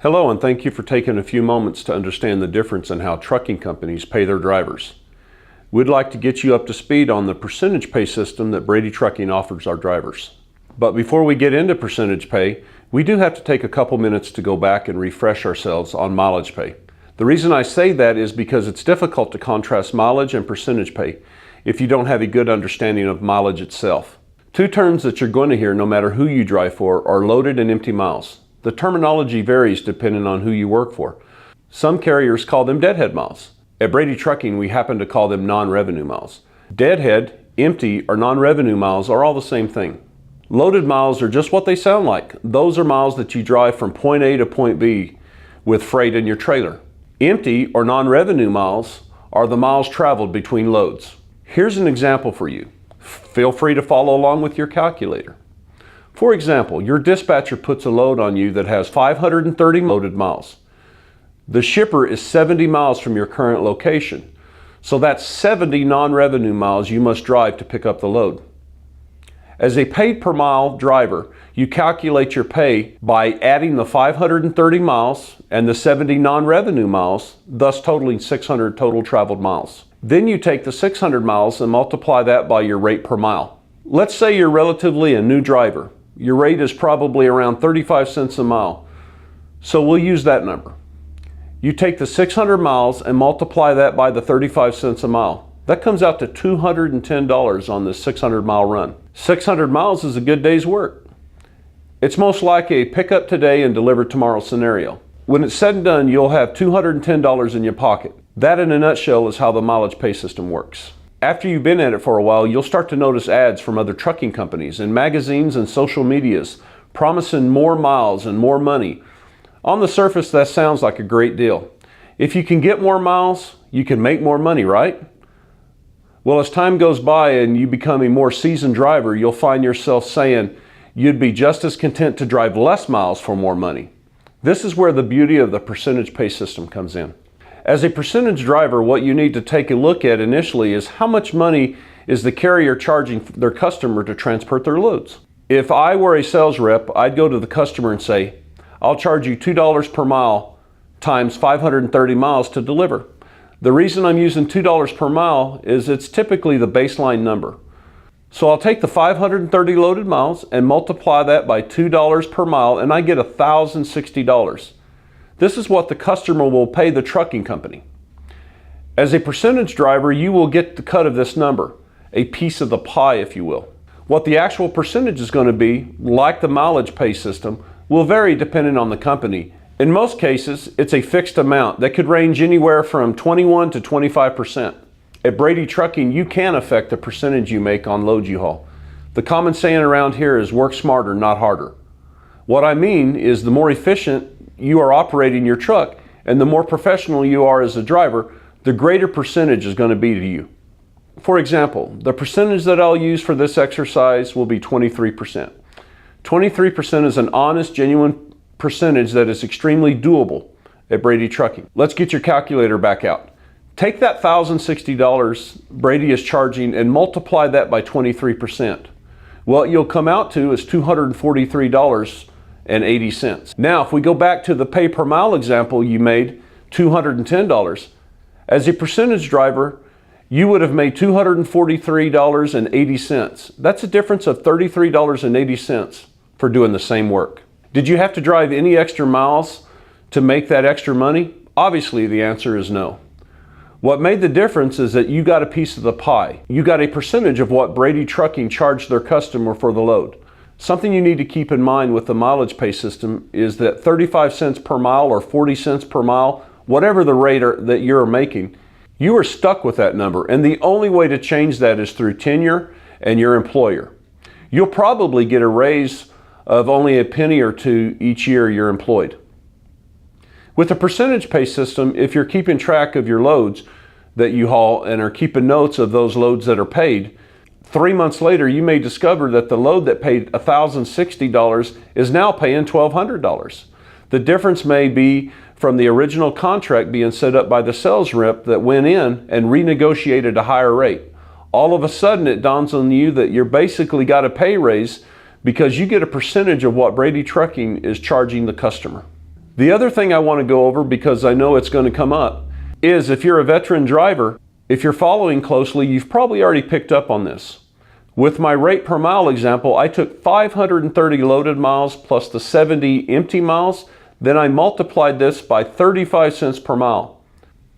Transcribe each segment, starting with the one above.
Hello, and thank you for taking a few moments to understand the difference in how trucking companies pay their drivers. We'd like to get you up to speed on the percentage pay system that Brady Trucking offers our drivers. But before we get into percentage pay, we do have to take a couple minutes to go back and refresh ourselves on mileage pay. The reason I say that is because it's difficult to contrast mileage and percentage pay if you don't have a good understanding of mileage itself. Two terms that you're going to hear no matter who you drive for are loaded and empty miles. The terminology varies depending on who you work for. Some carriers call them deadhead miles. At Brady Trucking, we happen to call them non-revenue miles. Deadhead, empty, or non-revenue miles are all the same thing. Loaded miles are just what they sound like. Those are miles that you drive from point A to point B with freight in your trailer. Empty or non-revenue miles are the miles traveled between loads. Here's an example for you. Feel free to follow along with your calculator. For example, your dispatcher puts a load on you that has 530 loaded miles. The shipper is 70 miles from your current location, so that's 70 non-revenue miles you must drive to pick up the load. As a paid per mile driver, you calculate your pay by adding the 530 miles and the 70 non-revenue miles, thus totaling 600 total traveled miles. Then you take the 600 miles and multiply that by your rate per mile. Let's say you're relatively a new driver. Your rate is probably around 35 cents a mile. So we'll use that number. You take the 600 miles and multiply that by the 35 cents a mile. That comes out to $210 on this 600 mile run. 600 miles is a good day's work. It's most like a pick up today and deliver tomorrow scenario. When it's said and done, you'll have $210 in your pocket. That in a nutshell is how the mileage pay system works. After you've been at it for a while, you'll start to notice ads from other trucking companies in magazines and social medias promising more miles and more money. On the surface, that sounds like a great deal. If you can get more miles, you can make more money, right? Well, as time goes by and you become a more seasoned driver, you'll find yourself saying you'd be just as content to drive less miles for more money. This is where the beauty of the percentage pay system comes in. As a percentage driver, what you need to take a look at initially is how much money is the carrier charging their customer to transport their loads. If I were a sales rep, I'd go to the customer and say, I'll charge you $2 per mile times 530 miles to deliver. The reason I'm using $2 per mile is it's typically the baseline number. So I'll take the 530 loaded miles and multiply that by $2 per mile and I get $1,060. This is what the customer will pay the trucking company. As a percentage driver, you will get the cut of this number, a piece of the pie, if you will. What the actual percentage is going to be, like the mileage pay system, will vary depending on the company. In most cases, it's a fixed amount that could range anywhere from 21 to 25%. At Brady Trucking, you can affect the percentage you make on loads you haul. The common saying around here is work smarter, not harder. What I mean is the more efficient you are operating your truck and the more professional you are as a driver, the greater percentage is going to be to you. For example, the percentage that I'll use for this exercise will be 23%. 23% is an honest, genuine percentage that is extremely doable at Brady Trucking. Let's get your calculator back out. Take that $1,060 Brady is charging and multiply that by 23%. What you'll come out to is $243.80. Now, if we go back to the pay per mile example you made, $210, as a percentage driver, you would have made $243.80. That's a difference of $33.80 for doing the same work. Did you have to drive any extra miles to make that extra money? Obviously, the answer is no. What made the difference is that you got a piece of the pie. You got a percentage of what Brady Trucking charged their customer for the load. Something you need to keep in mind with the mileage pay system is that 35 cents per mile or 40 cents per mile, whatever the rate that you're making, you are stuck with that number. And the only way to change that is through tenure and your employer. You'll probably get a raise of only a penny or two each year you're employed. With the percentage pay system, if you're keeping track of your loads that you haul and are keeping notes of those loads that are paid, 3 months later, you may discover that the load that paid $1,060 is now paying $1,200. The difference may be from the original contract being set up by the sales rep that went in and renegotiated a higher rate. All of a sudden, it dawns on you that you're basically got a pay raise because you get a percentage of what Brady Trucking is charging the customer. The other thing I want to go over, because I know it's going to come up, is if you're a veteran driver, if you're following closely, you've probably already picked up on this. With my rate per mile example, I took 530 loaded miles plus the 70 empty miles, then I multiplied this by 35 cents per mile.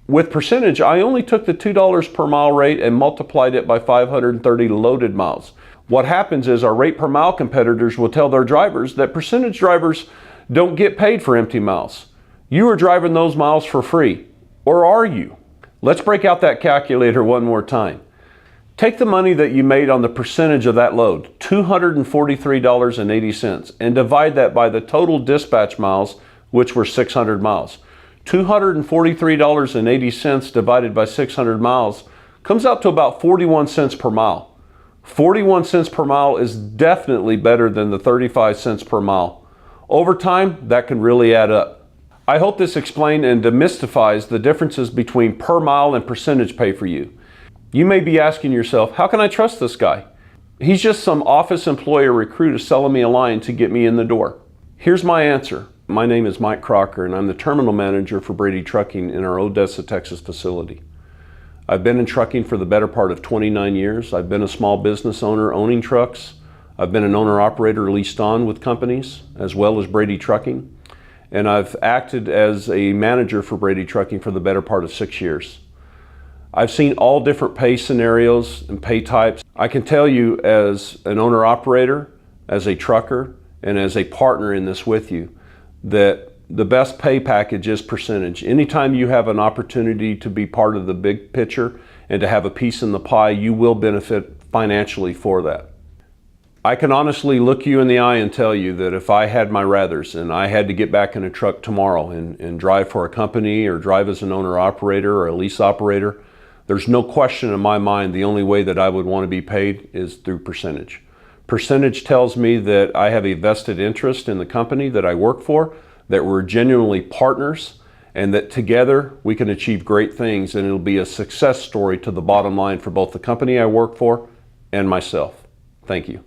With percentage, I only took the $2 per mile rate and multiplied it by 530 loaded miles. What happens is our rate per mile competitors will tell their drivers that percentage drivers don't get paid for empty miles. You are driving those miles for free. Or are you? Let's break out that calculator one more time. Take the money that you made on the percentage of that load, $243.80, and divide that by the total dispatch miles, which were 600 miles. $243.80 divided by 600 miles comes out to about 41 cents per mile. 41 cents per mile is definitely better than the 35 cents per mile. Over time, that can really add up. I hope this explained and demystifies the differences between per mile and percentage pay for you. You may be asking yourself, how can I trust this guy? He's just some office employee or recruiter selling me a line to get me in the door. Here's my answer. My name is Mike Crocker, and I'm the Terminal Manager for Brady Trucking in our Odessa, Texas facility. I've been in trucking for the better part of 29 years. I've been a small business owner owning trucks. I've been an owner-operator leased on with companies, as well as Brady Trucking. And I've acted as a manager for Brady Trucking for the better part of 6 years. I've seen all different pay scenarios and pay types. I can tell you as an owner-operator, as a trucker, and as a partner in this with you, that the best pay package is percentage. Anytime you have an opportunity to be part of the big picture and to have a piece in the pie, you will benefit financially for that. I can honestly look you in the eye and tell you that if I had my rathers and I had to get back in a truck tomorrow and drive for a company or drive as an owner-operator or a lease operator, there's no question in my mind the only way that I would want to be paid is through percentage. Percentage tells me that I have a vested interest in the company that I work for, that we're genuinely partners, and that together we can achieve great things, and it'll be a success story to the bottom line for both the company I work for and myself. Thank you.